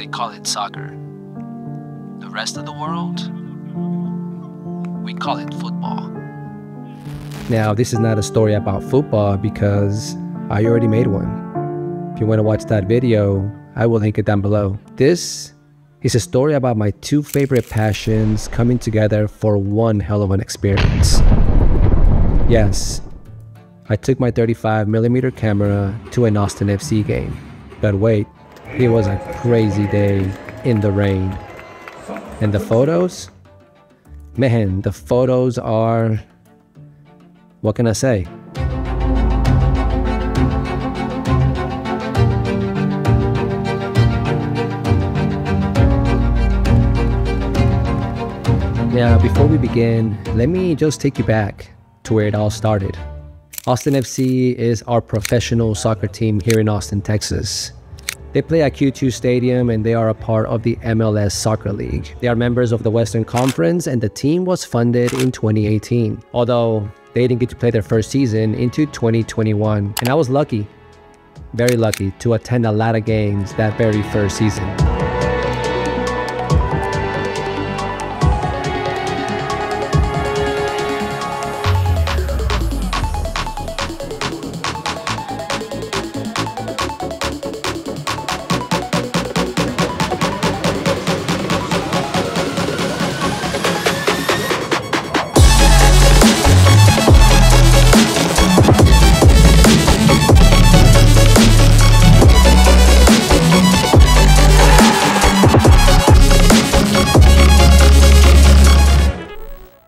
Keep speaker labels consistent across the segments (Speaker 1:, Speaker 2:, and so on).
Speaker 1: they call it soccer. The rest of the world, we call it football.
Speaker 2: Now, this is not a story about football because I already made one. If you want to watch that video, I will link it down below. This is a story about my two favorite passions coming together for one hell of an experience. Yes, I took my 35mm camera to an Austin FC game. But wait, it was a crazy day in the rain. And the photos? Man, the photos are... what can I say? Now, before we begin, let me just take you back to where it all started. Austin FC is our professional soccer team here in Austin, Texas. They play at Q2 Stadium and they are a part of the MLS Soccer League. They are members of the Western Conference and the team was funded in 2018, although they didn't get to play their first season into 2021. And I was lucky, very lucky, to attend a lot of games that very first season.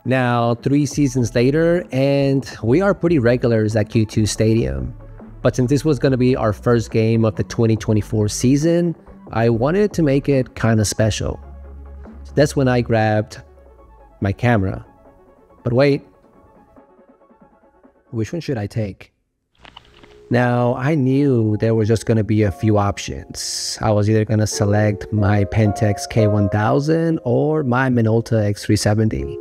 Speaker 2: Now, 3 seasons later, and we are pretty regulars at Q2 Stadium. But since this was going to be our first game of the 2024 season, I wanted to make it kind of special. So that's when I grabbed my camera. But wait, which one should I take? Now, I knew there were just going to be a few options. I was either going to select my Pentax K1000 or my Minolta X370.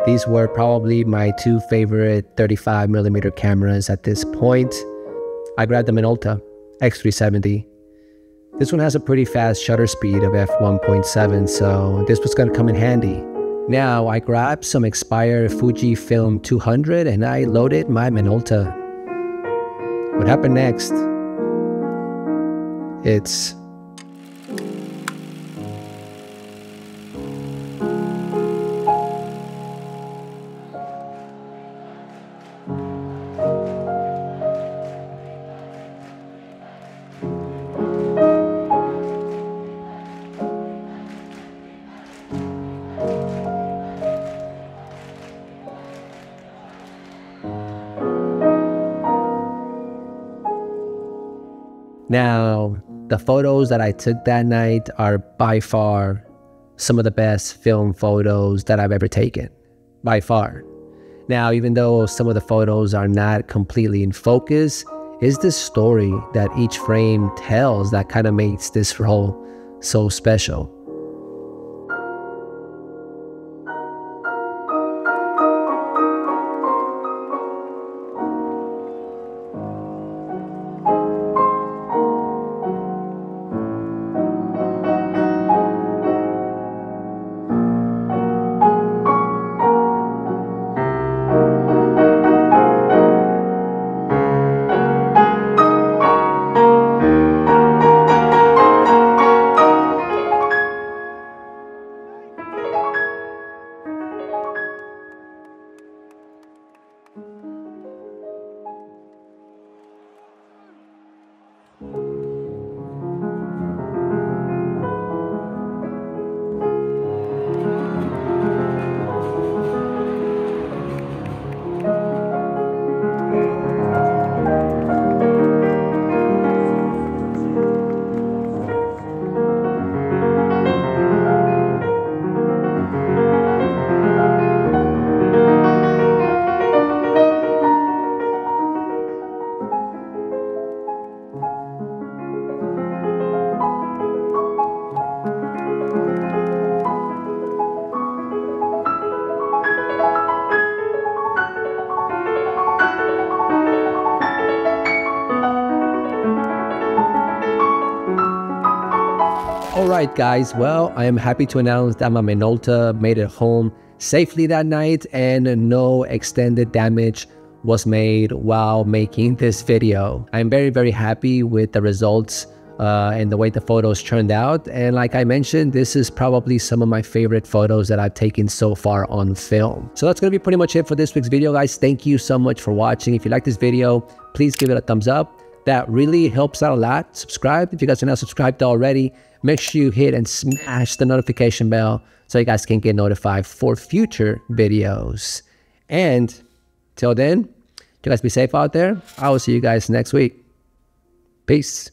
Speaker 2: These were probably my two favorite 35mm cameras at this point. I grabbed the Minolta X370. This one has a pretty fast shutter speed of f1.7, so this was going to come in handy. Now, I grabbed some expired Fujifilm 200 and I loaded my Minolta. What happened next? It's... Now, the photos that I took that night are by far some of the best film photos that I've ever taken. By far. Now, even though some of the photos are not completely in focus, is the story that each frame tells that kind of makes this role so special. right, guys. Well, I am happy to announce that my Minolta made it home safely that night and no extended damage was made while making this video. I'm very, very happy with the results and the way the photos turned out. And like I mentioned, this is probably some of my favorite photos that I've taken so far on film. So that's going to be pretty much it for this week's video, guys. Thank you so much for watching. If you like this video, please give it a thumbs up. That really helps out a lot. Subscribe if you guys are not subscribed already. Make sure you hit and smash the notification bell so you guys can get notified for future videos. And till then, you guys be safe out there. I will see you guys next week. Peace.